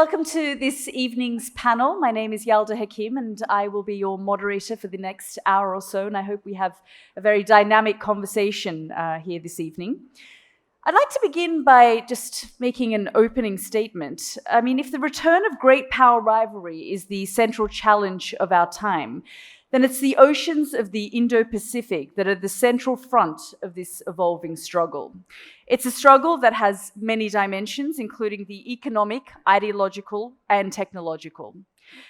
welcome to this evening's panel. My name is Yalda Hakim, and I will be your moderator for the next hour or so, and I hope we have a very dynamic conversation here this evening. I'd like to begin by just making an opening statement. I mean, if the return of great power rivalry is the central challenge of our time, then it's the oceans of the Indo-Pacific that are the central front of this evolving struggle. It's a struggle that has many dimensions, including the economic, ideological, and technological.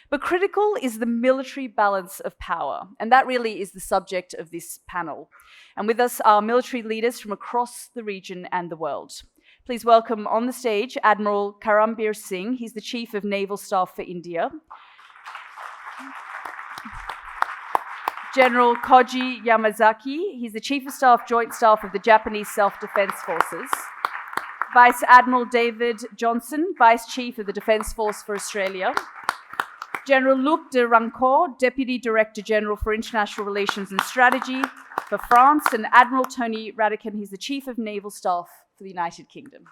But critical is the military balance of power, and that really is the subject of this panel. And with us are military leaders from across the region and the world. Please welcome on the stage Admiral Karambir Singh. He's the Chief of Naval Staff for India. General Koji Yamazaki, he's the Chief of Staff, Joint Staff of the Japanese Self-Defense Forces. Vice Admiral David Johnson, Vice Chief of the Defense Force for Australia. General Luc de Rancourt, Deputy Director General for International Relations and Strategy for France. And Admiral Tony Radakin, he's the Chief of Naval Staff for the United Kingdom.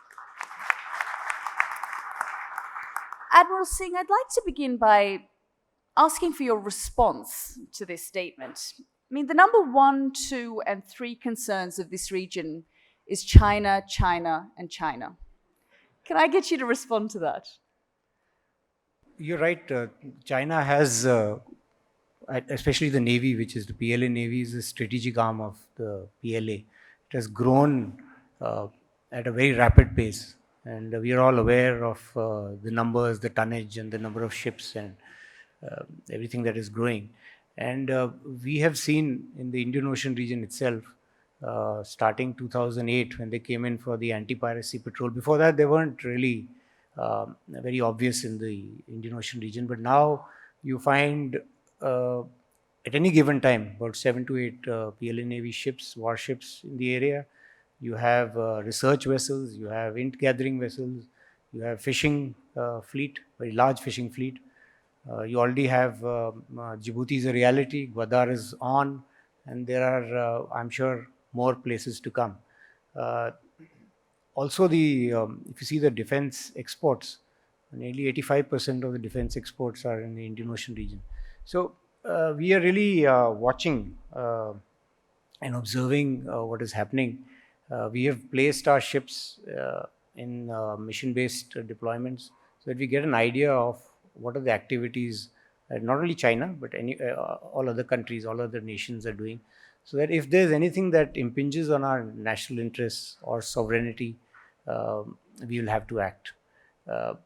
Admiral Singh, I'd like to begin by asking for your response to this statement. I mean, the number 1, 2, and 3 concerns of this region is China, China, and China. Can I get you to respond to that? You're right. China has, especially the Navy, which is the PLA Navy, is a strategic arm of the PLA. It has grown at a very rapid pace. And we are all aware of the numbers, the tonnage, and the number of ships and everything that is growing. And we have seen in the Indian Ocean region itself, starting 2008 when they came in for the anti-piracy patrol. Before that, they weren't really very obvious in the Indian Ocean region. But now you find at any given time about 7 to 8 PLA Navy ships, warships in the area. You have research vessels, you have int-gathering vessels, you have fishing fleet, very large fishing fleet. You already have Djibouti is a reality, Gwadar is on, and there are, I'm sure, more places to come. Also, if you see the defense exports, nearly 85% of the defense exports are in the Indian Ocean region. So we are really watching and observing what is happening. We have placed our ships in mission-based deployments so that we get an idea of what are the activities not only China, but all other countries, all other nations are doing, so that if there's anything that impinges on our national interests or sovereignty, we will have to act. To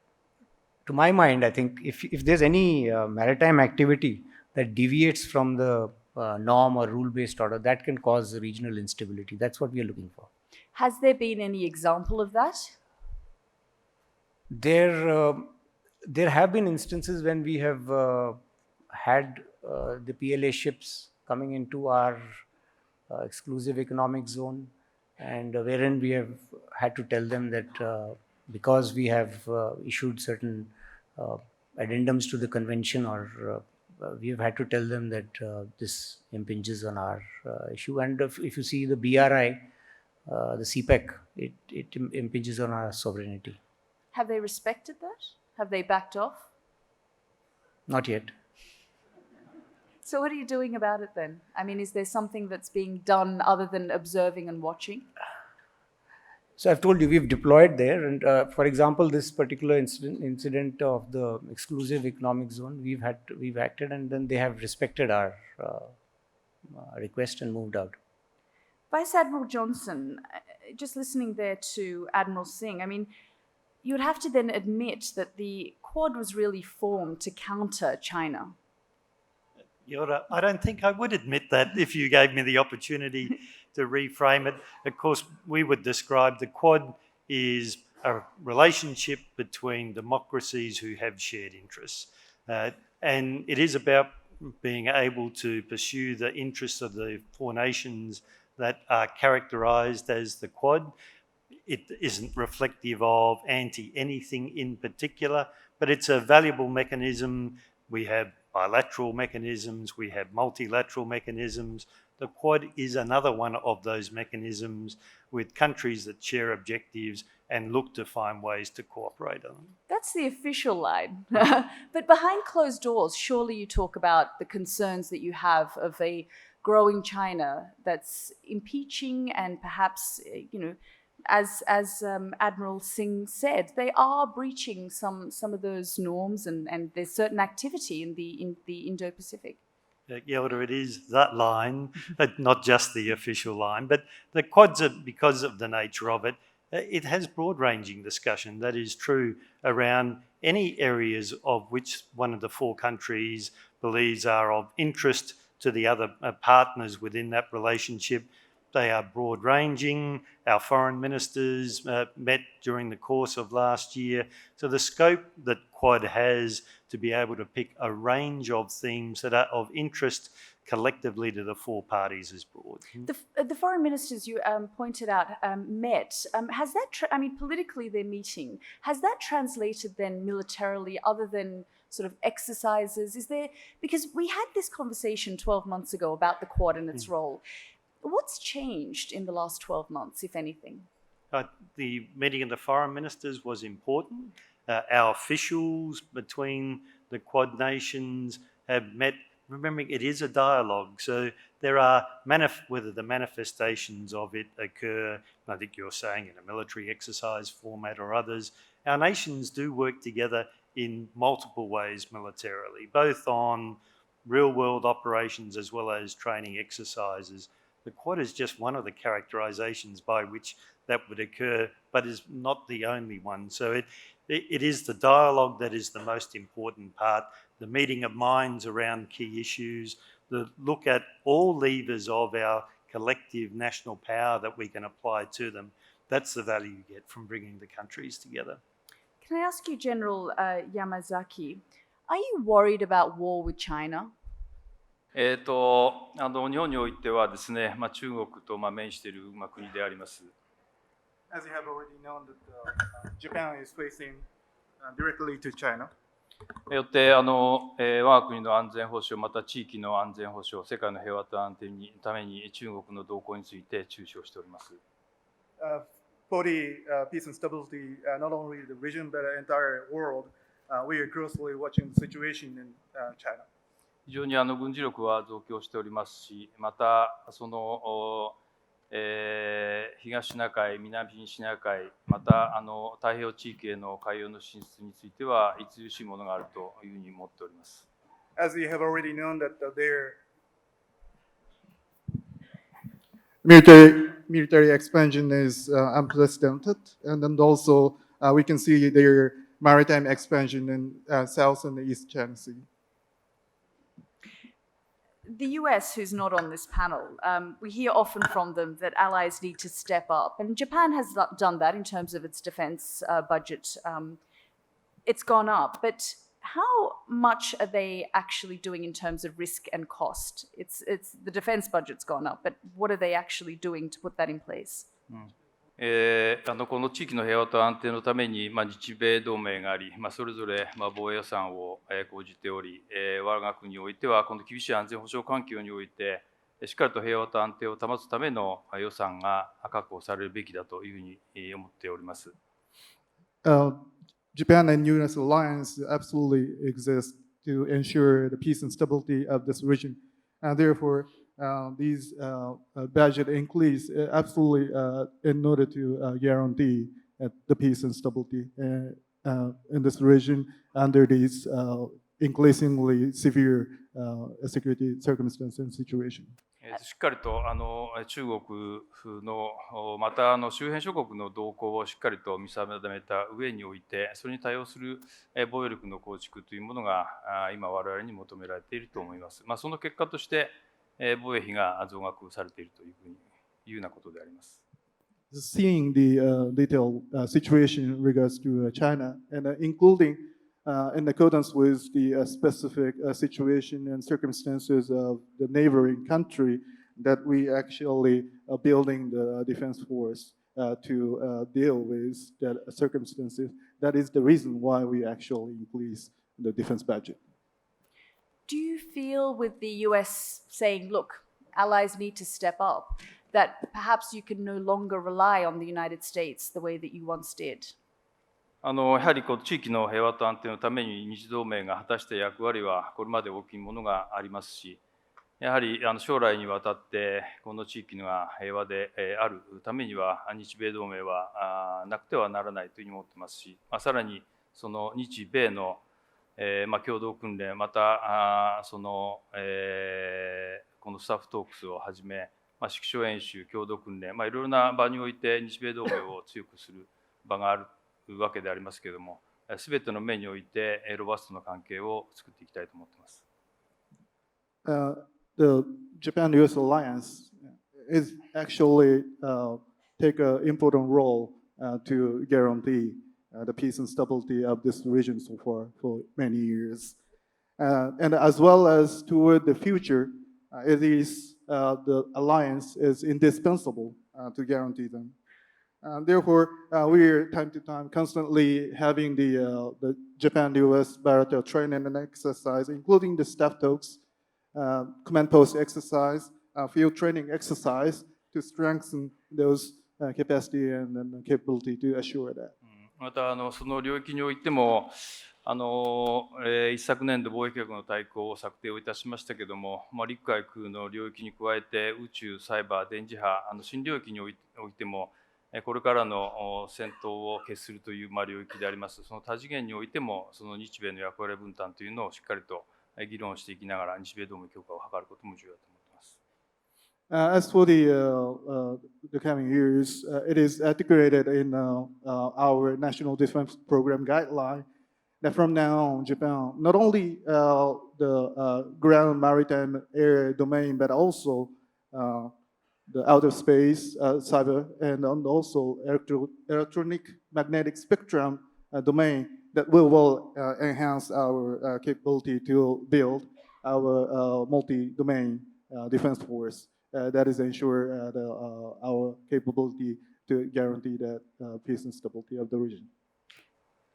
my mind, I think if there's any maritime activity that deviates from the norm or rule-based order, that can cause regional instability. That's what we are looking for. Has there been any example of that? There have been instances when we have had the PLA ships coming into our exclusive economic zone, and wherein we have had to tell them that because we have issued certain addendums to the convention, or we have had to tell them that this impinges on our issue. And if you see the BRI, the CPEC, it impinges on our sovereignty. Have they respected that? Have they backed off? Not yet. So what are you doing about it then? I mean, is there something that's being done other than observing and watching? So I've told you, we've deployed there. And for example, this particular incident of the exclusive economic zone, we've acted, and then they have respected our request and moved out. Vice Admiral Johnson, just listening there to Admiral Singh, I mean, you would have to then admit that the Quad was really formed to counter China. Yalda, I don't think I would admit that if you gave me the opportunity to reframe it. Of course, we would describe the Quad is a relationship between democracies who have shared interests. And it is about being able to pursue the interests of the 4 nations that are characterised as the Quad. It isn't reflective of anti-anything in particular, but it's a valuable mechanism. We have bilateral mechanisms, we have multilateral mechanisms, the Quad is another one of those mechanisms with countries that share objectives and look to find ways to cooperate on them. That's the official line. But behind closed doors, surely you talk about the concerns that you have of a growing China that's impeaching and perhaps, as Admiral Singh said, they are breaching some of those norms and there's certain activity in the Indo-Pacific. Yalda, it is that line, not just the official line, but the Quads, because of the nature of it, it has broad-ranging discussion. That is true around any areas of which one of the four countries believes are of interest to the other partners within that relationship. They are broad-ranging. Our foreign ministers met during the course of last year. So the scope that Quad has to be able to pick a range of themes that are of interest collectively to the four parties is broad. The foreign ministers you pointed out met. Has that, politically they're meeting, has that translated then militarily other than sort of exercises? Is there, because we had this conversation 12 months ago about the Quad and its role. What's changed in the last 12 months, if anything? The meeting of the foreign ministers was important. Our officials between the Quad nations have met. Remembering it is a dialogue, so there are, whether the manifestations of it occur, I think you're saying in a military exercise format or others, our nations do work together in multiple ways militarily, both on real-world operations as well as training exercises. The Quad is just one of the characterizations by which that would occur, but is not the only one. So it is the dialogue that is the most important part, the meeting of minds around key issues, the look at all levers of our collective national power that we can apply to them. That's the value you get from bringing the countries together. Can I ask you, General Yamazaki, are you worried about war with China? 日本においてはですね、中国と面している国であります。As you have already known that Japan is facing directly to China. よって我が国の安全保障また地域の安全保障、世界の平和と安定のために中国の動向について注視をしております。For the peace and stability, not only the region but the entire world, we are closely watching the situation in China. 非常に軍事力は増強しておりますし、またその東シナ海、南シナ海、また太平洋地域への海洋の進出については著しいものがあるというふうに思っております。As you have already known that their military expansion is unprecedented, and then also we can see their maritime expansion in South and East China Sea. The US, who's not on this panel, we hear often from them that allies need to step up. And Japan has done that in terms of its defense budget. It's gone up. But how much are they actually doing in terms of risk and cost? It's the defense budget's gone up, but what are they actually doing to put that in place? この地域の平和と安定のために、日米同盟があり、それぞれ防衛予算を講じており、我が国においてはこの厳しい安全保障環境においてしっかりと平和と安定を保つための予算が確保されるべきだというふうに思っております。Japan and U.S. alliance absolutely exist to ensure the peace and stability of this region, and therefore these budget increase absolutely in order to guarantee the peace and stability in this region under these increasingly severe security circumstances and situation. しっかりと中国のまた周辺諸国の動向をしっかりと見定めた上において、それに対応する防衛力の構築というものが今我々に求められていると思います。その結果として防衛費が増額されているというふうにいうようなことであります。Seeing the detailed situation in regards to China and including in accordance with the specific situation and circumstances of the neighboring country, that we actually are building the defense force to deal with that circumstances. That is the reason why we actually increase the defense budget. Do you feel with the US saying, look, allies need to step up, that perhaps you can no longer rely on the United States the way that you once did? やはり地域の平和と安定のために日同盟が果たした役割はこれまで大きいものがありますし、やはり将来にわたってこの地域が平和であるためには日米同盟はなくてはならないというふうに思っていますし、さらにその日米の共同訓練、またこのスタッフトークスをはじめ、指揮所演習、共同訓練、いろいろな場において日米同盟を強くする場があるわけでありますけれども、すべての面においてロバストな関係を作っていきたいと思っています。The Japan-U.S. alliance is actually take an important role to guarantee the peace and stability of this region so far for many years. And as well as toward the future, it is the alliance is indispensable to guarantee them. Therefore, we are time to time constantly having the Japan-U.S. bilateral training and exercise, including the staff talks, command post exercise, field training exercise to strengthen those capacity and capability to assure that. またその領域においても一昨年度防衛計画の大綱を策定をいたしましたけれども、陸海空の領域に加えて宇宙、サイバー、電磁波新領域においてもこれからの戦闘を決するという領域であります。その多次元においてもその日米の役割分担というのをしっかりと議論していきながら日米同盟強化を図ることも重要だと思っています。As for the coming years, it is articulated in our National Defense Program guideline that from now on, Japan, not only the ground, maritime, air domain, but also the outer space, cyber, and also electronic magnetic spectrum domain that will enhance our capability to build our multi-domain defense force. That is ensure our capability to guarantee that peace and stability of the region.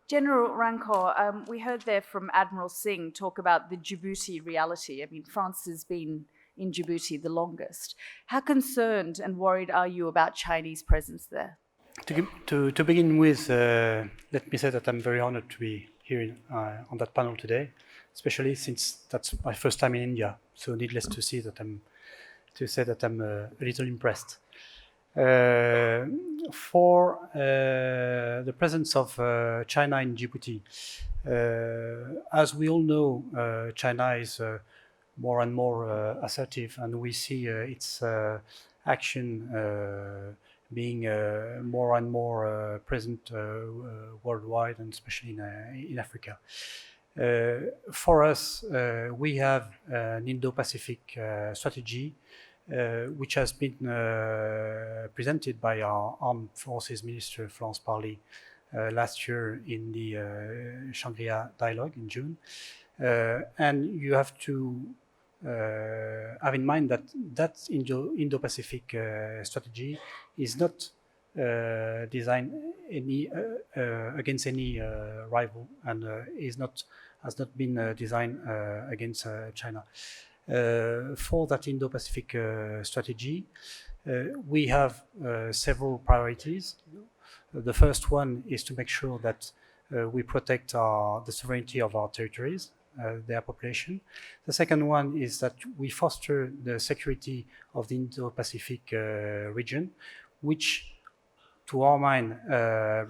General Rancor, we heard there from Admiral Singh talk about the Djibouti reality. I mean, France has been in Djibouti the longest. How concerned and worried are you about Chinese presence there? To begin with, let me say that I'm very honored to be here on that panel today, especially since that's my first time in India. So needless to say that I'm a little impressed. For the presence of China in Djibouti, as we all know, China is more and more assertive, and we see its action being more and more present worldwide, and especially in Africa. For us, we have an Indo-Pacific strategy, which has been presented by our Armed Forces Minister, Florence Parly, last year in the Shangri-La Dialogue in June. And you have to have in mind that Indo-Pacific strategy is not designed against any rival, and has not been designed against China. For that Indo-Pacific strategy, we have several priorities. The first one is to make sure that we protect the sovereignty of our territories, their population. The second one is that we foster the security of the Indo-Pacific region, which, to our mind,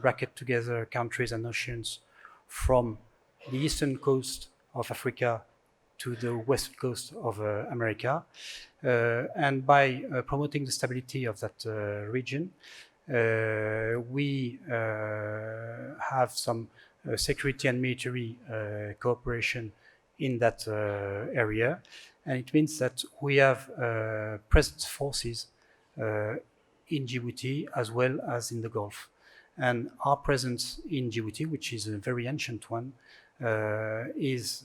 bracket together countries and nations from the eastern coast of Africa to the west coast of America. And by promoting the stability of that region, we have some security and military cooperation in that area. And it means that we have presence forces in Djibouti as well as in the Gulf. And our presence in Djibouti, which is a very ancient one, is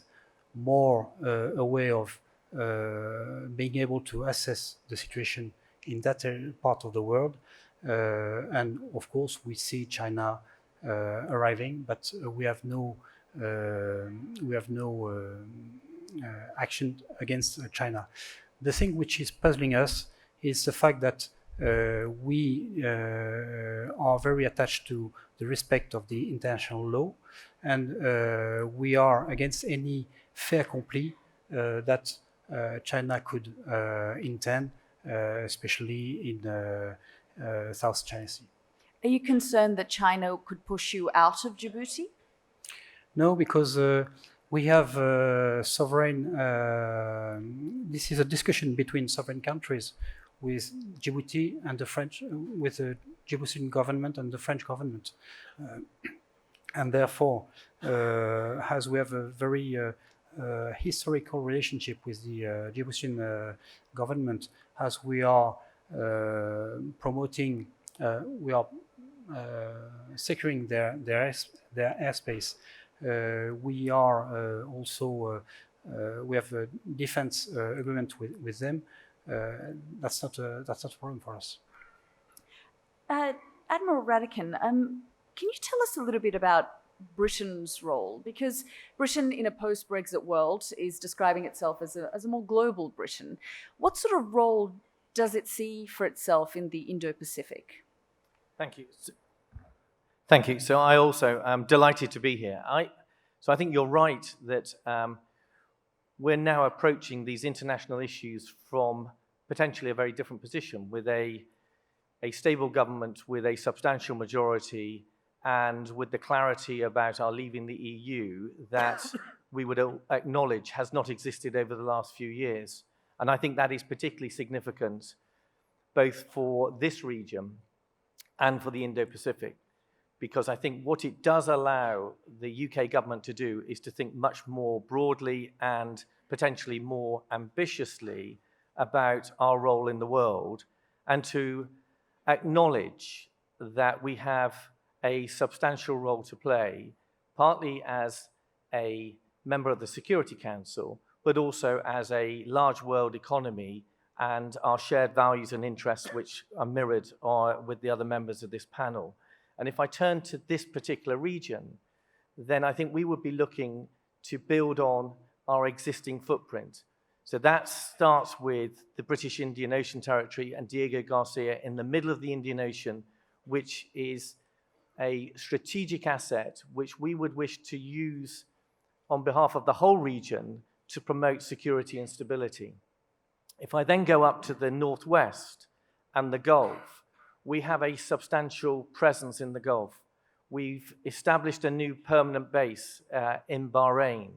more a way of being able to assess the situation in that part of the world. And of course, we see China arriving, but we have no action against China. The thing which is puzzling us is the fact that we are very attached to the respect of the international law, and we are against any fait accompli that China could intend, especially in South China Sea. Are you concerned that China could push you out of Djibouti? No, because we have sovereign. This is a discussion between sovereign countries, with Djibouti and the French, with the Djiboutian government and the French government, and therefore, as we have a very historical relationship with the Djiboutian government, as we are promoting, we are securing their airspace. We are also we have a defense agreement with them. That's not a problem for us. Admiral Radican, can you tell us a little bit about Britain's role? Because Britain, in a post-Brexit world, is describing itself as a more global Britain. What sort of role does it see for itself in the Indo-Pacific? Thank you. Thank you. So I also am delighted to be here. So I think you're right that we're now approaching these international issues from potentially a very different position, with a stable government with a substantial majority, and with the clarity about our leaving the EU that we would acknowledge has not existed over the last few years. And I think that is particularly significant both for this region and for the Indo-Pacific, because I think what it does allow the UK government to do is to think much more broadly and potentially more ambitiously about our role in the world, and to acknowledge that we have a substantial role to play, partly as a member of the Security Council, but also as a large world economy, and our shared values and interests, which are mirrored with the other members of this panel. And if I turn to this particular region, then I think we would be looking to build on our existing footprint. So that starts with the British Indian Ocean Territory and Diego Garcia in the middle of the Indian Ocean, which is a strategic asset which we would wish to use on behalf of the whole region to promote security and stability. If I then go up to the northwest and the Gulf, we have a substantial presence in the Gulf. We've established a new permanent base in Bahrain.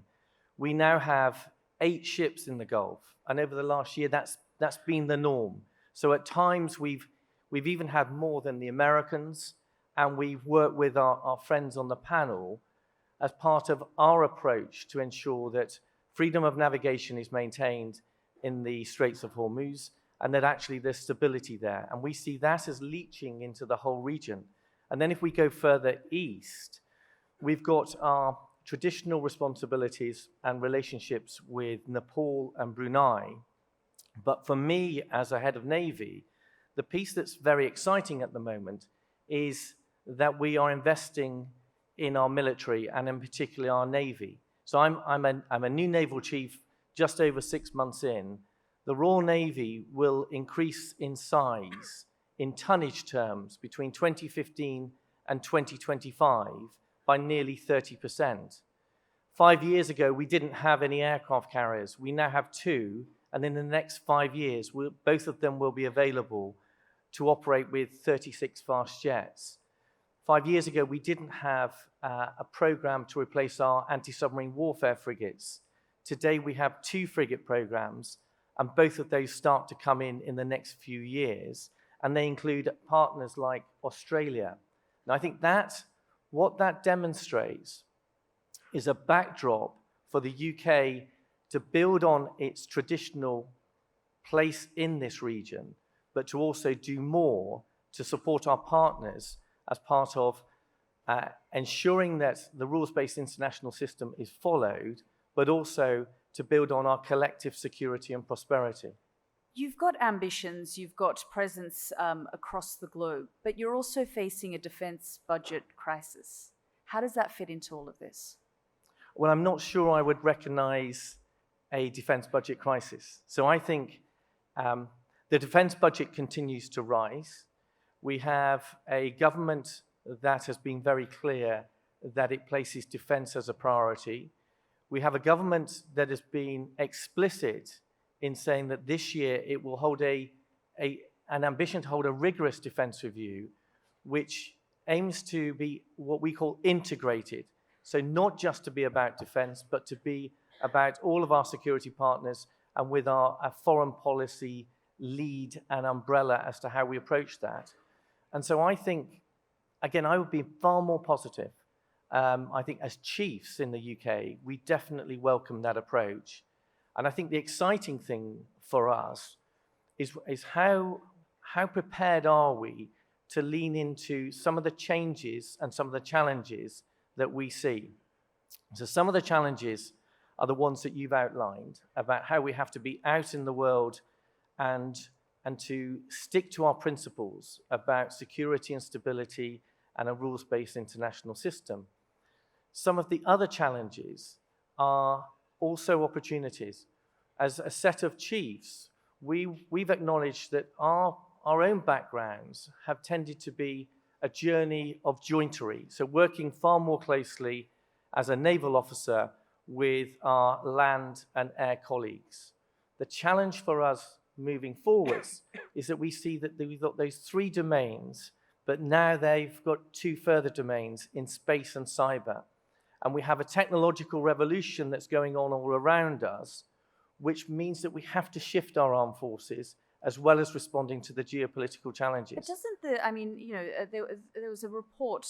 We now have 8 ships in the Gulf, and over the last year, that's been the norm. So at times, we've even had more than the Americans, and we've worked with our friends on the panel as part of our approach to ensure that freedom of navigation is maintained in the Straits of Hormuz, and that actually there's stability there. And we see that as leaching into the whole region. And then if we go further east, we've got our traditional responsibilities and relationships with Nepal and Brunei. But for me, as a head of Navy, the piece that's very exciting at the moment is that we are investing in our military, and in particular our Navy. So I'm a new naval chief just over 6 months in. The Royal Navy will increase in size in tonnage terms between 2015 and 2025 by nearly 30%. 5 years ago, we didn't have any aircraft carriers. We now have 2, and in the next 5 years, both of them will be available to operate with 36 fast jets. 5 years ago, we didn't have a program to replace our anti-submarine warfare frigates. Today, we have 2 frigate programs, and both of those start to come in the next few years, and they include partners like Australia. And I think what that demonstrates is a backdrop for the UK to build on its traditional place in this region, but to also do more to support our partners as part of ensuring that the rules-based international system is followed, but also to build on our collective security and prosperity. You've got ambitions, you've got presence across the globe, but you're also facing a defense budget crisis. How does that fit into all of this? Well, I'm not sure I would recognize a defense budget crisis. So I think The defence budget continues to rise. We have a government that has been very clear that it places defence as a priority. We have a government that has been explicit in saying that this year it will hold an ambition to hold a rigorous defence review, which aims to be what we call integrated. So not just to be about defence, but to be about all of our security partners and with our foreign policy lead and umbrella as to how we approach that. And so I think, again, I would be far more positive. I think as chiefs in the UK, we definitely welcome that approach. And I think the exciting thing for us is how prepared are we to lean into some of the changes and some of the challenges that we see. So some of the challenges are the ones that you've outlined about how we have to be out in the world and to stick to our principles about security and stability and a rules-based international system. Some of the other challenges are also opportunities. As a set of chiefs, we've acknowledged that our own backgrounds have tended to be a journey of jointery, so working far more closely as a naval officer with our land and air colleagues. The challenge for us moving forwards is that we see that we've got those 3 domains, but now they've got 2 further domains in space and cyber. And we have a technological revolution that's going on all around us, which means that we have to shift our armed forces as well as responding to the geopolitical challenges. But doesn't there was a report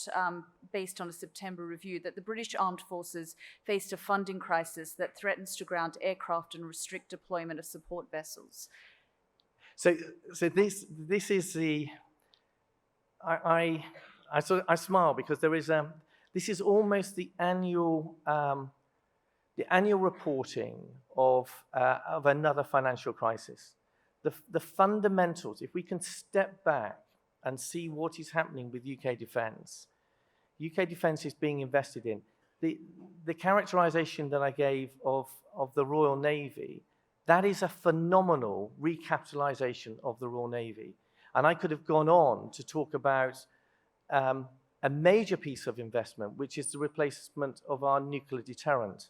based on a September review that the British armed forces faced a funding crisis that threatens to ground aircraft and restrict deployment of support vessels. So this is the, I smile because there is this is almost the annual reporting of another financial crisis. The fundamentals, if we can step back and see what is happening with UK defence is being invested in. The characterisation that I gave of the Royal Navy, that is a phenomenal recapitalisation of the Royal Navy. And I could have gone on to talk about a major piece of investment, which is the replacement of our nuclear deterrent.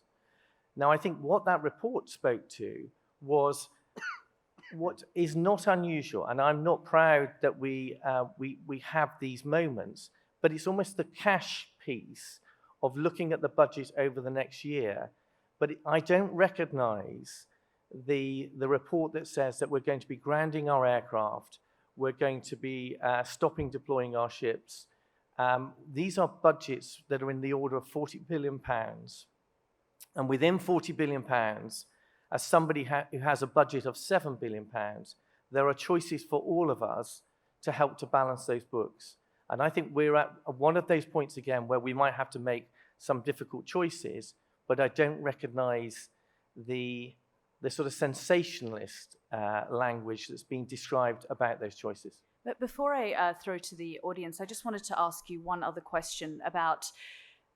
Now, I think what that report spoke to was what is not unusual, and I'm not proud that we have these moments, but it's almost the cash piece of looking at the budget over the next year. But I don't recognise the report that says that we're going to be grounding our aircraft, we're going to be stopping deploying our ships. These are budgets that are in the order of £40 billion. And within £40 billion, as somebody who has a budget of £7 billion, there are choices for all of us to help to balance those books. And I think we're at one of those points again where we might have to make some difficult choices, but I don't recognise the sort of sensationalist language that's being described about those choices. But before I throw to the audience, I just wanted to ask you one other question about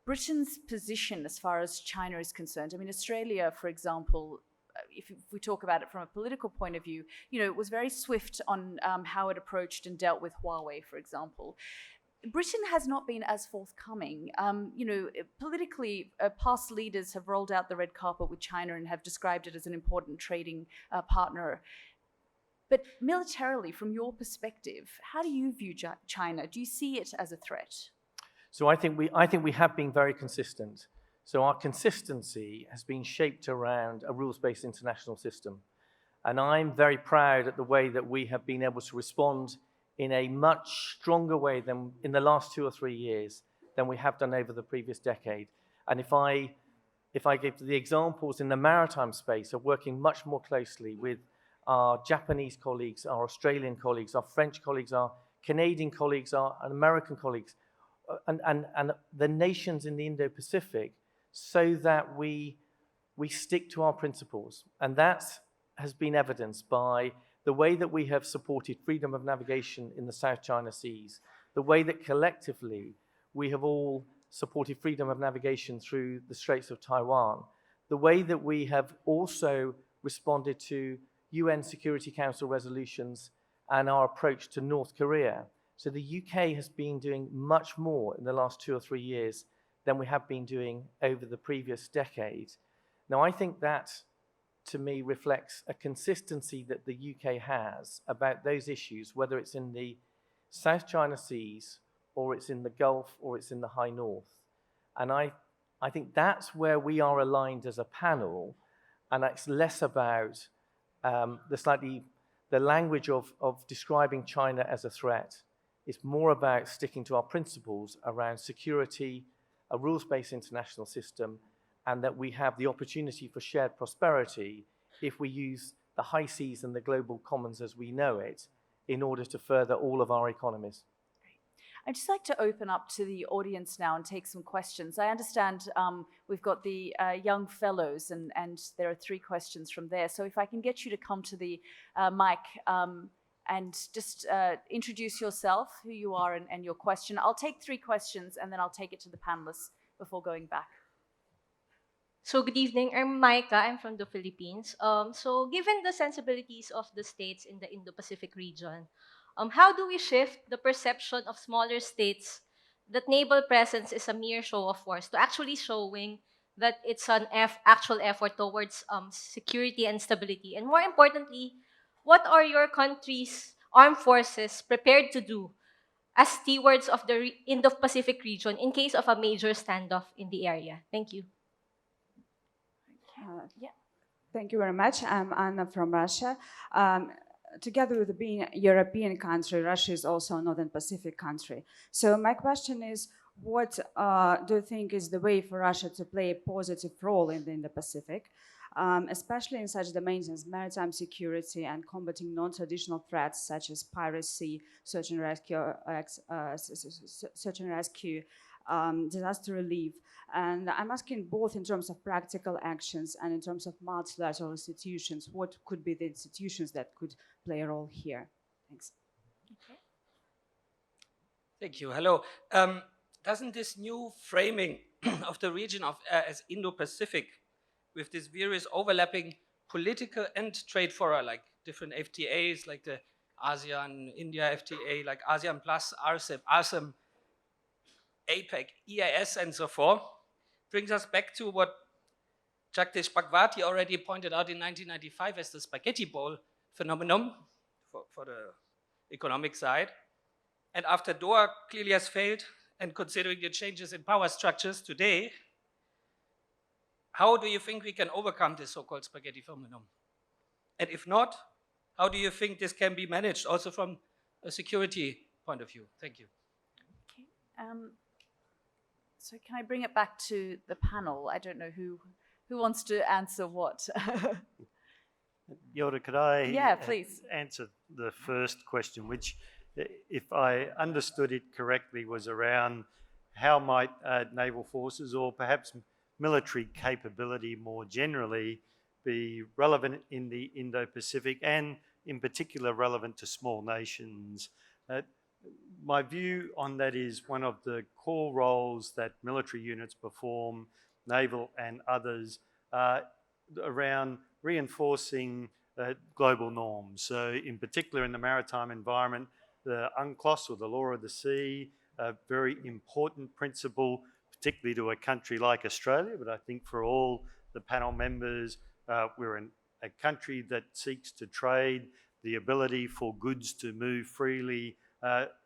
Britain's position as far as China is concerned. I mean, Australia, for example, if we talk about it from a political point of view, it was very swift on how it approached and dealt with Huawei, for example. Britain has not been as forthcoming. Politically, past leaders have rolled out the red carpet with China and have described it as an important trading partner. But militarily, from your perspective, how do you view China? Do you see it as a threat? So I think we have been very consistent. So our consistency has been shaped around a rules-based international system. And I'm very proud at the way that we have been able to respond in a much stronger way than in the last 2 or 3 years than we have done over the previous decade. And if I give the examples in the maritime space of working much more closely with our Japanese colleagues, our Australian colleagues, our French colleagues, our Canadian colleagues, our American colleagues, and the nations in the Indo-Pacific, so that we stick to our principles. And that has been evidenced by the way that we have supported freedom of navigation in the South China Seas, the way that collectively we have all supported freedom of navigation through the Straits of Taiwan, the way that we have also responded to UN Security Council resolutions and our approach to North Korea. So the UK has been doing much more in the last 2 or 3 years than we have been doing over the previous decade. Now, I think that, to me, reflects a consistency that the UK has about those issues, whether it's in the South China Seas, or it's in the Gulf, or it's in the High North. And I think that's where we are aligned as a panel, and it's less about the language of describing China as a threat. It's more about sticking to our principles around security, a rules-based international system, and that we have the opportunity for shared prosperity if we use the high seas and the global commons as we know it in order to further all of our economies. I'd just like to open up to the audience now and take some questions. I understand we've got the young fellows, and there are 3 questions from there. So if I can get you to come to the mic and just introduce yourself, who you are, and your question. I'll take 3 questions, and then I'll take it to the panelists before going back. So good evening, I'm Micah, I'm from the Philippines. So given the sensibilities of the states in the Indo-Pacific region, how do we shift the perception of smaller states that naval presence is a mere show of force to actually showing that it's an actual effort towards security and stability? And more importantly, what are your country's armed forces prepared to do as stewards of the Indo-Pacific region in case of a major standoff in the area? Thank you. Thank you very much. I'm Anna from Russia. Together with being a European country, Russia is also a Northern Pacific country. So my question is, what do you think is the way for Russia to play a positive role in the Indo-Pacific, especially in such domains as maritime security and combating non-traditional threats such as piracy, search and rescue, disaster relief? And I'm asking both in terms of practical actions and in terms of multilateral institutions. What could be the institutions that could play a role here? Thanks. Okay. Thank you. Hello. Doesn't this new framing of the region as Indo-Pacific, with this various overlapping political and trade fora, like different FTAs, like the ASEAN-India FTA, like ASEAN Plus, RCEP, ASEM, APEC, EIS, and so forth, brings us back to what Jagdish Bhagwati already pointed out in 1995 as the spaghetti bowl phenomenon for the economic side. And after Doha clearly has failed, and considering the changes in power structures today, how do you think we can overcome this so-called spaghetti phenomenon? And if not, how do you think this can be managed also from a security point of view? Thank you. Okay. So can I bring it back to the panel? I don't know who wants to answer what. Yalda, could I please. answer the first question, which, if I understood it correctly, was around how might naval forces or perhaps military capability more generally be relevant in the Indo-Pacific and in particular relevant to small nations. My view on that is one of the core roles that military units perform, naval and others, around reinforcing global norms. So in particular in the maritime environment, the UNCLOS, or the law of the sea, a very important principle, particularly to a country like Australia, but I think for all the panel members, we're in a country that seeks to trade, the ability for goods to move freely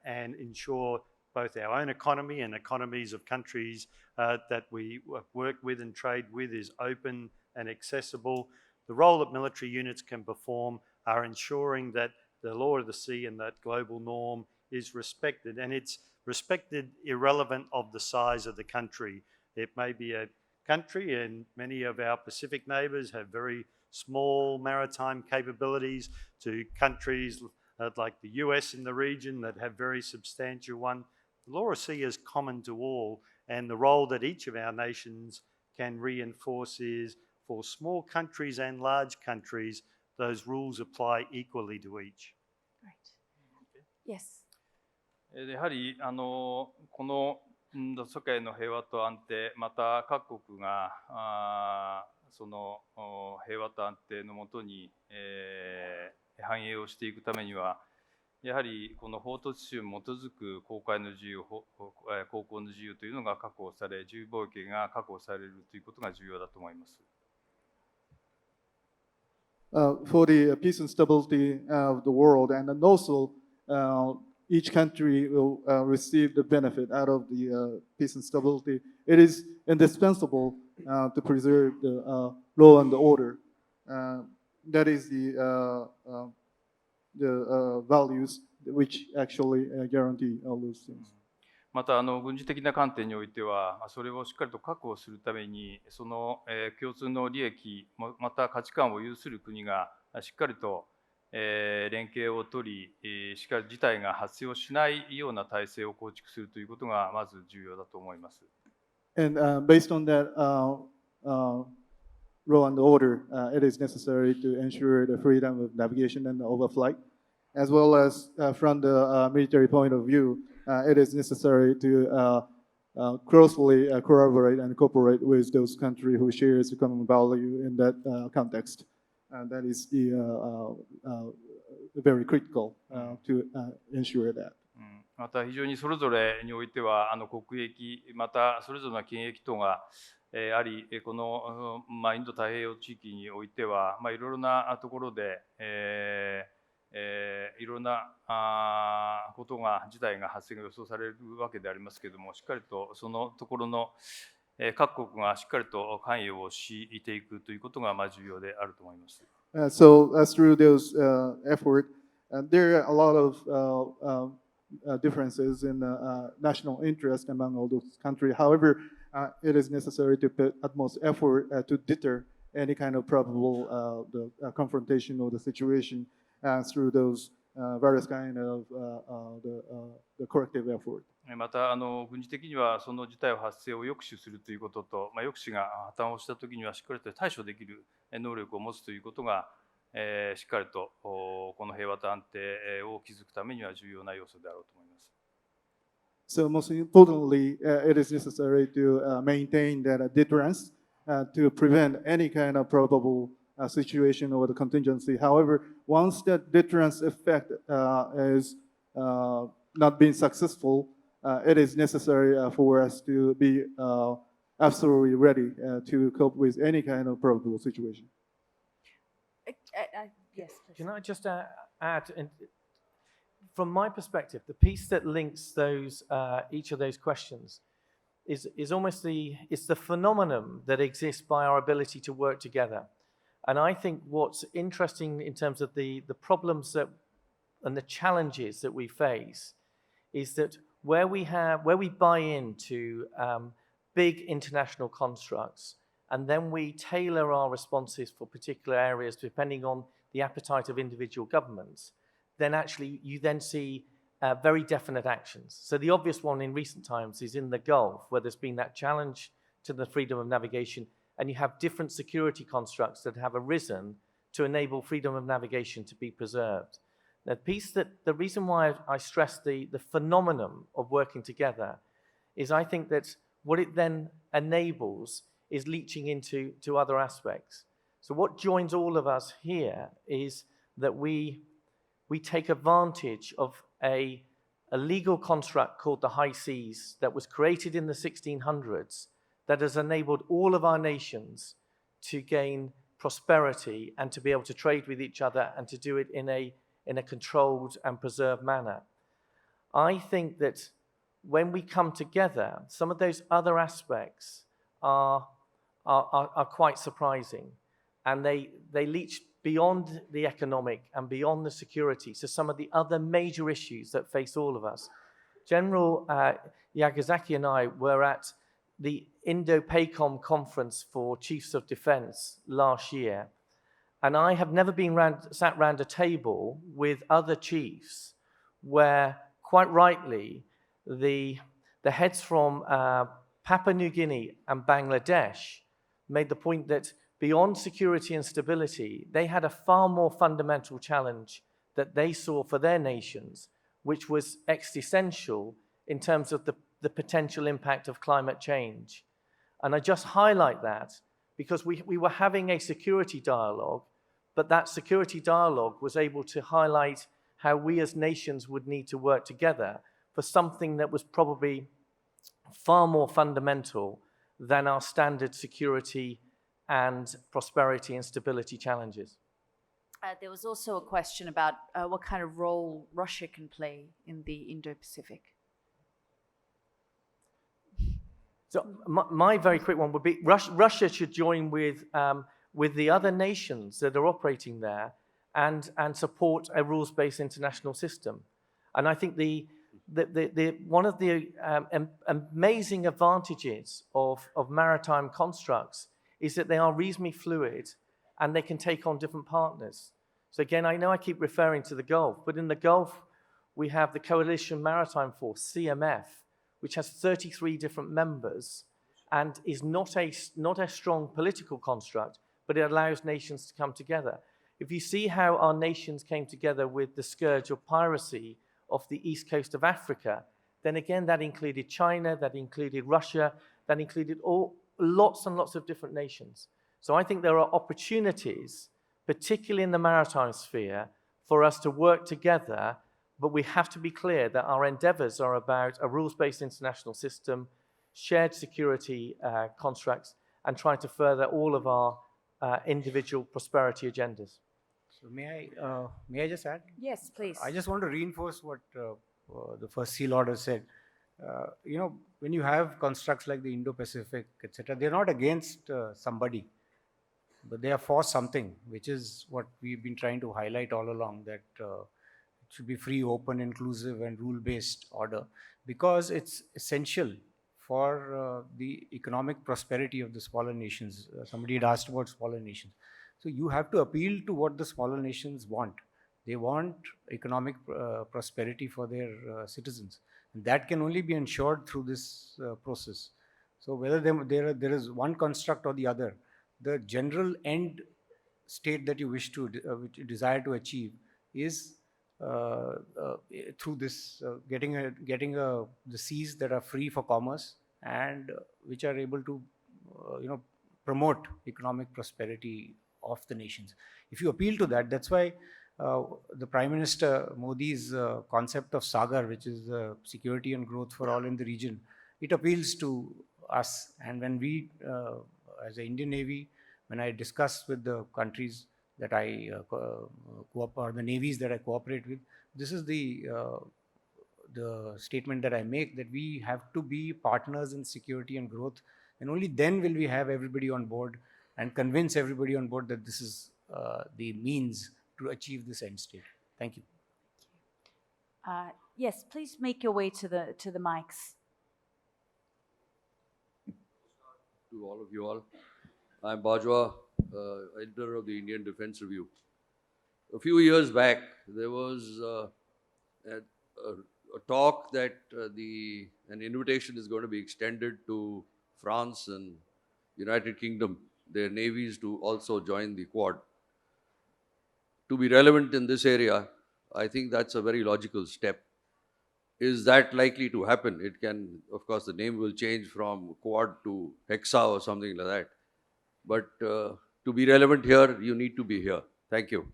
and ensure both our own economy and economies of countries that we work with and trade with is open and accessible. The role that military units can perform are ensuring that the law of the sea and that global norm is respected, and it's respected irrelevant of the size of the country. It may be a country, and many of our Pacific neighbours have very small maritime capabilities, to countries like the US in the region that have very substantial one. The law of the sea is common to all, and the role that each of our nations can reinforce is, for small countries and large countries, those rules apply equally to each. Right. Yes. やはりこの世界の平和と安定、また各国がその平和と安定のもとに、繁栄をしていくためには、やはりこの法と秩序に基づく航海の自由、航行の自由というのが確保され、自由貿易が確保されるということが重要だと思います。For the peace and stability of the world, and then also each country will receive the benefit out of the peace and stability. It is indispensable to preserve the law and the order. That is the values which actually guarantee all those things. また軍事的な観点においては、それをしっかりと確保するために、その共通の利益、また価値観を有する国がしっかりと連携を取り、しっかり事態が発生をしないような体制を構築するということがまず重要だと思います。And based on that law and order, it is necessary to ensure the freedom of navigation and overflight, as well as from the military point of view, it is necessary to closely collaborate and cooperate with those countries who share the common value in that context. And that is very critical to ensure that. また非常にそれぞれにおいては国益、またそれぞれの権益等があり、このインド太平洋地域においてはいろいろなところでいろんなことが事態が発生が予想されるわけでありますけれども、しっかりとそのところの各国がしっかりと関与をしていくということが重要であると思います。So through those efforts, there are a lot of differences in national interest among all those countries. However, it is necessary to put utmost effort to deter any kind of probable confrontation or the situation through those various kind of the corrective effort. また軍事的にはその事態発生を抑止するということと、抑止が破綻をしたときにはしっかりと対処できる能力を持つということが、しっかりとこの平和と安定を築くためには重要な要素であろうと思います。So most importantly, it is necessary to maintain that deterrence to prevent any kind of probable situation or the contingency. However, once that deterrence effect is not being successful, it is necessary for us to be absolutely ready to cope with any kind of probable situation. Yes, please. Can I just add, from my perspective, the piece that links those each of those questions is almost the phenomenon that exists by our ability to work together. And I think what's interesting in terms of the problems that and the challenges that we face is that where we buy into big international constructs, and then we tailor our responses for particular areas depending on the appetite of individual governments, then actually you then see very definite actions. So the obvious one in recent times is in the Gulf, where there's been that challenge to the freedom of navigation, and you have different security constructs that have arisen to enable freedom of navigation to be preserved. The reason why I stress the phenomenon of working together is I think that what it then enables is leaching into other aspects. So what joins all of us here is that we take advantage of a legal construct called the High Seas that was created in the 1600s that has enabled all of our nations to gain prosperity and to be able to trade with each other and to do it in a controlled and preserved manner. I think that when we come together, some of those other aspects are quite surprising, and they leach beyond the economic and beyond the security to some of the other major issues that face all of us. General Yamazaki and I were at the Indo-PACOM conference for chiefs of defense last year, and I have never been sat round a table with other chiefs where, quite rightly, the heads from Papua New Guinea and Bangladesh made the point that beyond security and stability, they had a far more fundamental challenge that they saw for their nations, which was existential in terms of the potential impact of climate change. And I just highlight that because we were having a security dialogue, but that security dialogue was able to highlight how we as nations would need to work together for something that was probably far more fundamental than our standard security and prosperity and stability challenges. There was also a question about what kind of role Russia can play in the Indo-Pacific. So my very quick one would be Russia should join with the other nations that are operating there and support a rules-based international system. And I think one of the amazing advantages of maritime constructs is that they are reasonably fluid and they can take on different partners. So again, I know I keep referring to the Gulf, but in the Gulf, we have the Coalition Maritime Force, CMF, which has 33 different members and is not a strong political construct, but it allows nations to come together. If you see how our nations came together with the scourge of piracy off the east coast of Africa, then again, that included China, that included Russia, that included lots and lots of different nations. So I think there are opportunities, particularly in the maritime sphere, for us to work together, but we have to be clear that our endeavors are about a rules-based international system, shared security constructs, and trying to further all of our individual prosperity agendas. So may I just add? Yes, please. I just want to reinforce what the first seal order said. When you have constructs like the Indo-Pacific, etc., they're not against somebody, but they are for something, which is what we've been trying to highlight all along, that it should be free, open, inclusive, and rule-based order, because it's essential for the economic prosperity of the smaller nations. Somebody had asked about smaller nations. So you have to appeal to what the smaller nations want. They want economic prosperity for their citizens. And that can only be ensured through this process. So whether there is one construct or the other, the general end state that you wish to, which you desire to achieve, is through this getting the seas that are free for commerce and which are able to promote economic prosperity of the nations. If you appeal to that, that's why the Prime Minister Modi's concept of Sagar, which is security and growth for all in the region, it appeals to us. And when we, as the Indian Navy, when I discuss with the countries that I or the navies that I cooperate with, this is the statement that I make, that we have to be partners in security and growth, and only then will we have everybody on board and convince everybody on board that this is the means to achieve this end state. Thank you. Yes, please make your way to the mics. To all of you all, I'm Bajwa, editor of the Indian Defence Review. A few years back, there was a talk that an invitation is going to be extended to France and United Kingdom, their navies, to also join the Quad. To be relevant in this area, I think that's a very logical step. Is that likely to happen? It can, of course, the name will change from Quad to Hexa or something like that. But to be relevant here, you need to be here. Thank you.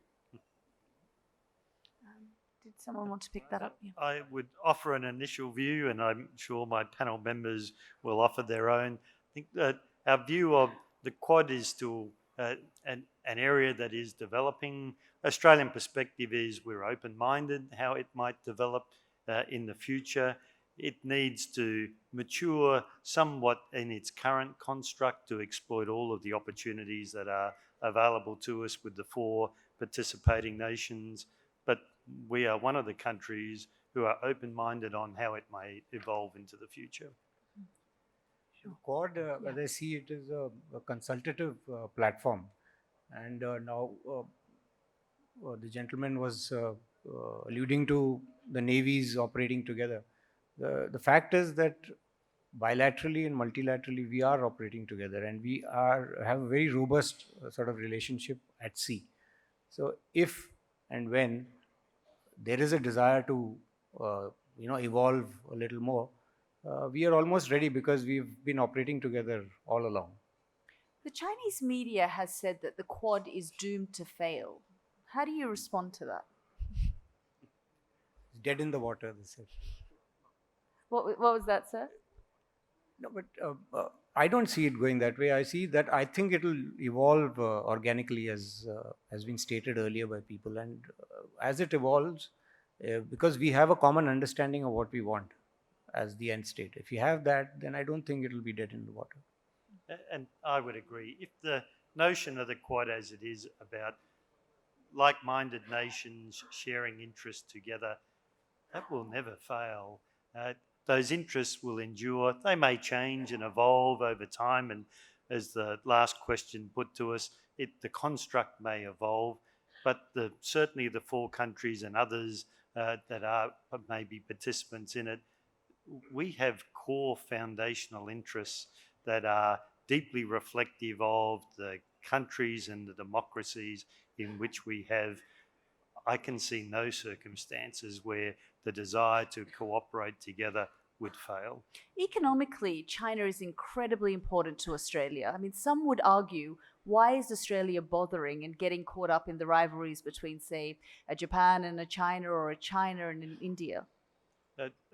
Did someone want to pick that up? Yeah. I would offer an initial view, and I'm sure my panel members will offer their own. I think that our view of the Quad is still an area that is developing. Australian perspective is we're open-minded how it might develop in the future. It needs to mature somewhat in its current construct to exploit all of the opportunities that are available to us with the 4 participating nations. But we are one of the countries who are open-minded on how it may evolve into the future. Quad, as I see it, is a consultative platform. And now the gentleman was alluding to the navies operating together. The fact is that bilaterally and multilaterally we are operating together, and we have a very robust sort of relationship at sea. So if and when there is a desire to evolve a little more, we are almost ready, because we've been operating together all along. The Chinese media has said that the Quad is doomed to fail. How do you respond to that? Dead in the water, they said. What was that, sir? No, but I don't see it going that way. I see that I think it will evolve organically, as has been stated earlier by people. And as it evolves, because we have a common understanding of what we want as the end state. If you have that, then I don't think it will be dead in the water. And I would agree. If the notion of the Quad as it is about like-minded nations sharing interests together, that will never fail. Those interests will endure. They may change and evolve over time, and as the last question put to us, the construct may evolve, but certainly the 4 countries and others that are maybe participants in it, we have core foundational interests that are deeply reflective of the countries and the democracies in which we have. I can see no circumstances where the desire to cooperate together would fail. Economically, China is incredibly important to Australia. I mean, some would argue, why is Australia bothering and getting caught up in the rivalries between, say, a Japan and a China, or a China and an India?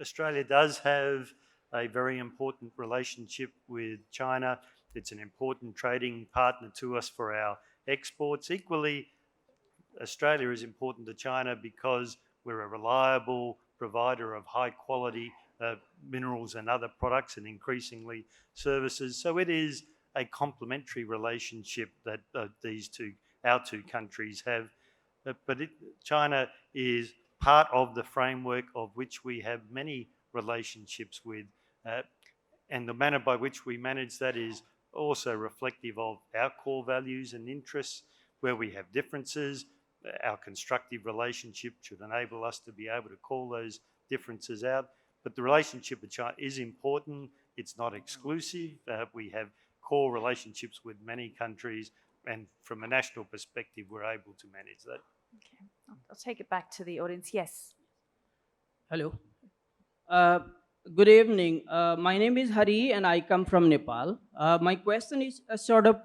Australia does have a very important relationship with China. It's an important trading partner to us for our exports. Equally, Australia is important to China because we're a reliable provider of high quality minerals and other products, and increasingly services. So it is a complementary relationship that our two countries have. But China is part of the framework of which we have many relationships with, and the manner by which we manage that is also reflective of our core values and interests. Where we have differences, our constructive relationship should enable us to be able to call those differences out. But the relationship with China is important. It's not exclusive. We have core relationships with many countries, and from a national perspective, we're able to manage that. Okay, I'll take it back to the audience. Yes. Hello. Good evening. My name is Hari and I come from Nepal. My question is sort of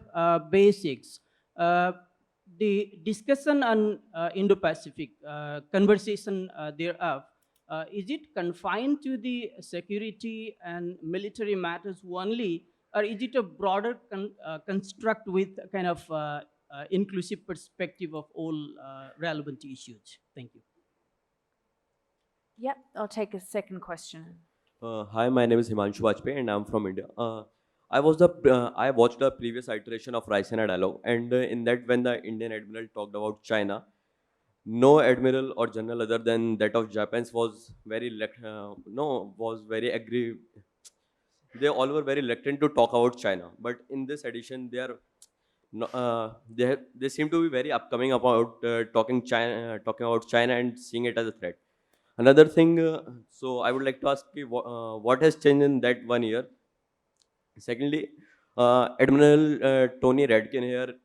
basics. The discussion on Indo-Pacific, conversation thereof, is it confined to the security and military matters only, or is it a broader construct with kind of inclusive perspective of all relevant issues? Thank you. Yep, I'll take a second question. Hi, my name is Himanshu Vajpayee and I'm from India. I watched the previous iteration of Raisina Dialogue, and in that, when the Indian admiral talked about China, no admiral or general other than that of Japan's was very agree. They all were very reluctant to talk about China. But in this edition, they seem to be very upcoming about talking about China and seeing it as a threat. Another thing, so I would like to ask you, what has changed in that 1 year? Secondly, Admiral Tony Radkin here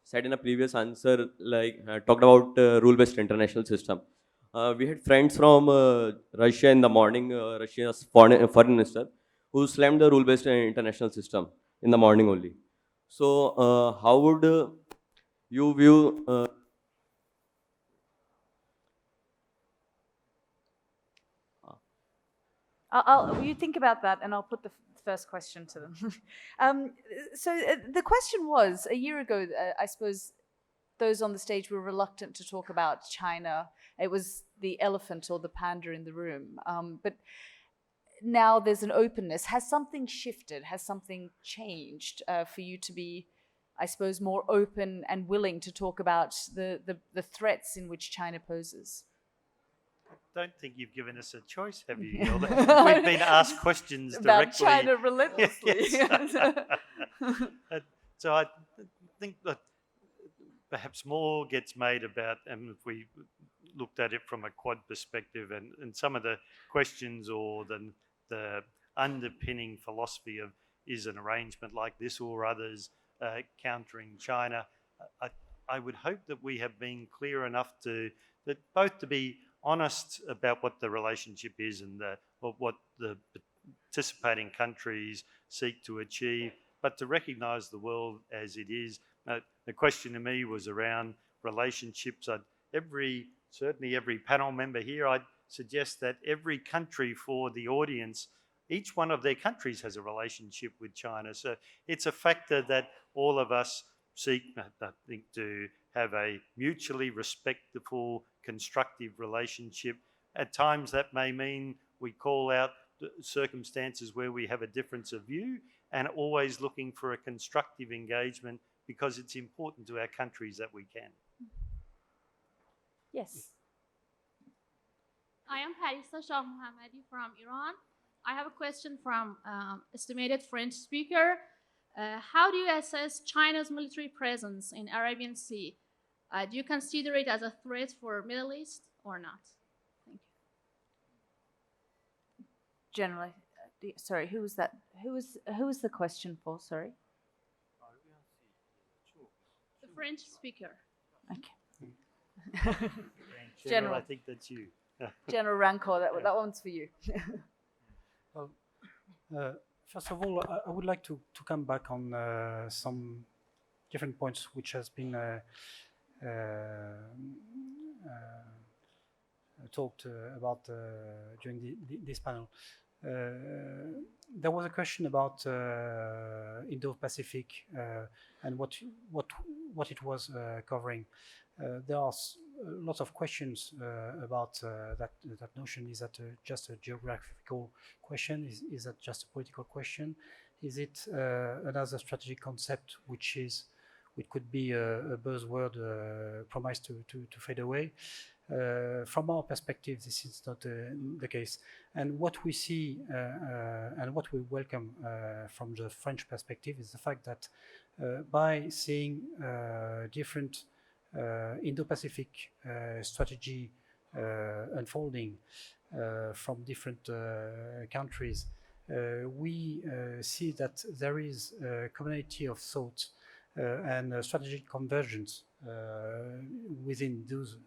said in a previous answer, like talked about rule-based international system. We had friends from Russia in the morning, Russia's foreign minister, who slammed the rule-based international system in the morning only. So how would you view you think about that, and I'll put the first question to them. The question was, a year ago, I suppose those on the stage were reluctant to talk about China. It was the elephant or the panda in the room. But now there's an openness. Has something shifted? Has something changed for you to be, I suppose, more open and willing to talk about the threats in which China poses? I don't think you've given us a choice, have you, Yalda? We've been asked questions directly. About China relentlessly. So I think that perhaps more gets made about, and if we looked at it from a Quad perspective, and some of the questions or the underpinning philosophy of is an arrangement like this or others countering China, I would hope that we have been clear enough to be honest about what the relationship is and what the participating countries seek to achieve, but to recognise the world as it is. The question to me was around relationships. Certainly every panel member here, I'd suggest that every country for the audience, each one of their countries has a relationship with China. So it's a factor that all of us seek, I think, to have a mutually respectful, constructive relationship. At times that may mean we call out circumstances where we have a difference of view, and always looking for a constructive engagement because it's important to our countries that we can. Yes. I am Parisa Shah Mohammadi from Iran. I have a question from estimated French speaker. How do you assess China's military presence in Arabian Sea? Do you consider it as a threat for Middle East or not? Thank you. Generally, sorry, who was that? Who was the question for? Sorry. The French speaker. Okay. General, I think that's you. General Rancor, that one's for you. Well, first of all, I would like to come back on some different points which has been talked about during this panel. There was a question about Indo-Pacific and what it was covering. There are lots of questions about that notion. Is that just a geographical question? Is that just a political question? Is it another strategic concept which could be a buzzword promised to fade away? From our perspective, this is not the case. And what we see and what we welcome from the French perspective is the fact that by seeing different Indo-Pacific strategy unfolding from different countries, we see that there is a community of thought and strategic convergence within those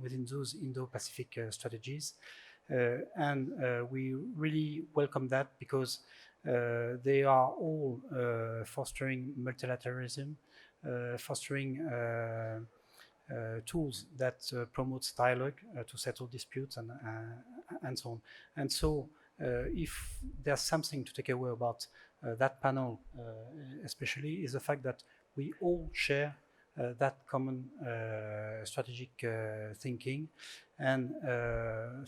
within those Indo-Pacific strategies, and we really welcome that because they are all fostering multilateralism, fostering tools that promotes dialogue to settle disputes and so on. And so if there's something to take away about that panel, especially, is the fact that we all share that common strategic thinking, and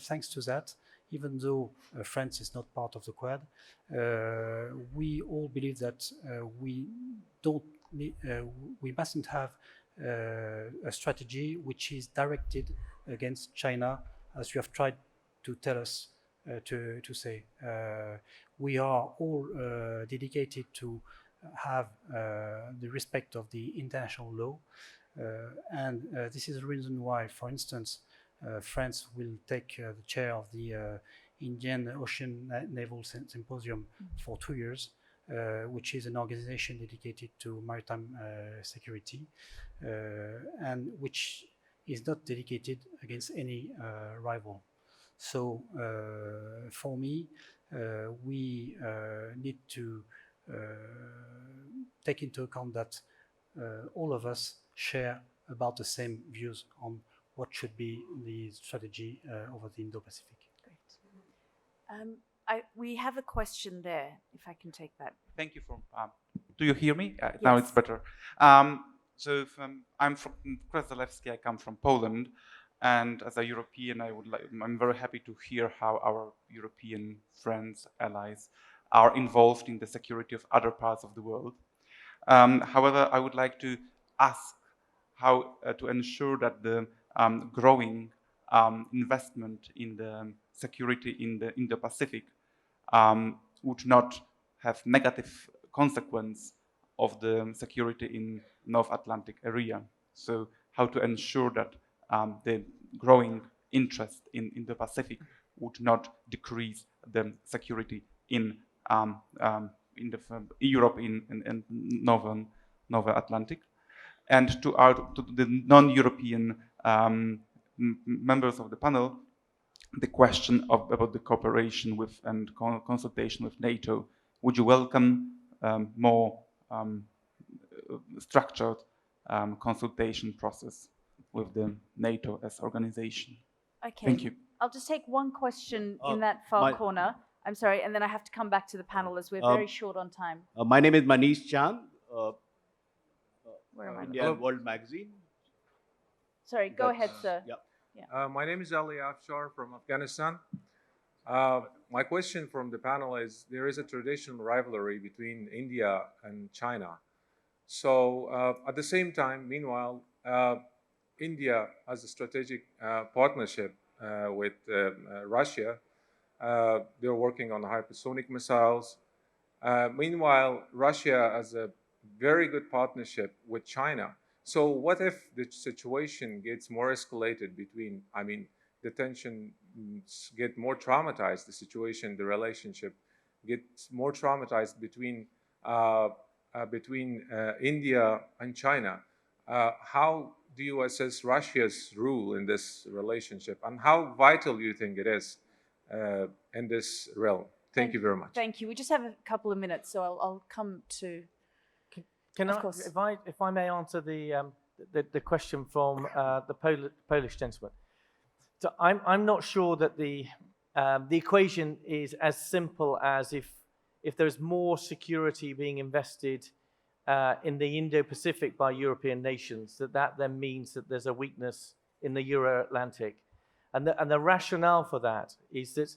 thanks to that, even though France is not part of the Quad, we all believe that we mustn't have a strategy which is directed against China, as you have tried to tell us to say. We are all dedicated to have the respect of the international law, and this is the reason why, for instance, France will take the chair of the Indian Ocean Naval Symposium for 2 years, which is an organization dedicated to maritime security, and which is not dedicated against any rival. So for me, we need to take into account that all of us share about the same views on what should be the strategy over the Indo-Pacific. Great. We have a question there, if I can take that. Thank you. Do you hear me? Yes. Now it's better. So I'm from Krasnodębskie. I come from Poland, and as a European, I'm very happy to hear how our European friends, allies, are involved in the security of other parts of the world. However, I would like to ask how to ensure that the growing investment in the security in the Indo-Pacific would not have negative consequence of the security in North Atlantic area. So how to ensure that the growing interest in the Pacific would not decrease the security in Europe and Northern Atlantic. And to the non-European members of the panel, the question about the cooperation with and consultation with NATO would you welcome more structured consultation process with the NATO as organization? Okay. Thank you. I'll just take one question in that far corner. I'm sorry, and then I have to come back to the panel as we're very short on time. My name is Manish Chand, Where am I? India World Magazine. Sorry, go ahead, sir. Yeah. My name is Ali Afshar from Afghanistan. My question from the panel is, there is a traditional rivalry between India and China. So at the same time, meanwhile, India has a strategic partnership with Russia. They're working on hypersonic missiles. Meanwhile, Russia has a very good partnership with China. So what if the situation gets more escalated between, the tensions get more traumatized, the situation, the relationship gets more traumatized between India and China. How do you assess Russia's role in this relationship, and how vital do you think it is in this realm? Thank you very much. Thank you. We just have a couple of minutes, so I'll come to. Can of course. if I may answer the question from the Polish gentleman. So I'm not sure that the equation is as simple as if there's more security being invested in the Indo-Pacific by European nations, that then means that there's a weakness in the Euro-Atlantic. And the rationale for that is that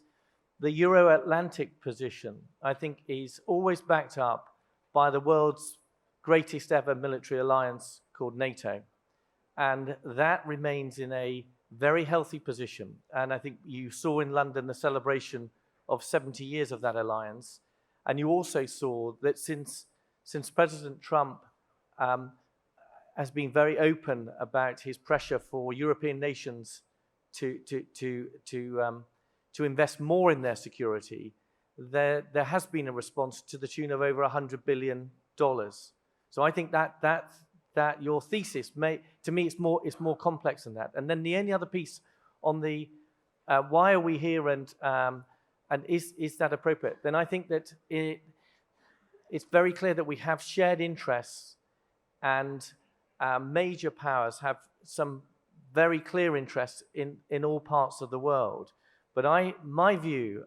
the Euro-Atlantic position, I think, is always backed up by the world's greatest ever military alliance called NATO. And that remains in a very healthy position. And I think you saw in London the celebration of 70 years of that alliance. And you also saw that since President Trump has been very open about his pressure for European nations to invest more in their security, there has been a response to the tune of over $100 billion. So I think that your thesis to me, it's more complex than that. And then the only other piece on the why are we here and is that appropriate? Then I think that it's very clear that we have shared interests, and major powers have some very clear interests in all parts of the world. But my view,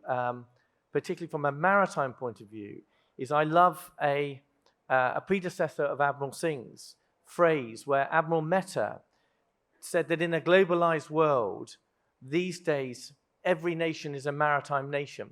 particularly from a maritime point of view, is I love a predecessor of Admiral Singh's phrase where Admiral Mehta said that in a globalized world, these days, every nation is a maritime nation.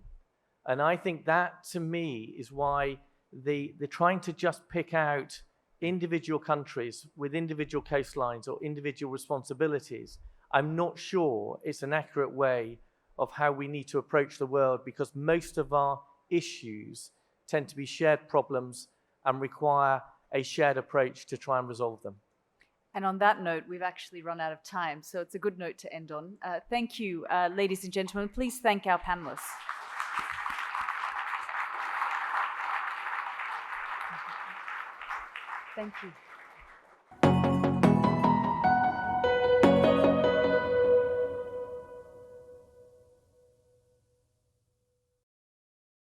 And I think that, to me, is why the trying to just pick out individual countries with individual coastlines or individual responsibilities, I'm not sure it's an accurate way of how we need to approach the world, because most of our issues tend to be shared problems and require a shared approach to try and resolve them. And on that note, we've actually run out of time, so it's a good note to end on. Thank you, ladies and gentlemen. Please thank our panelists. Thank you.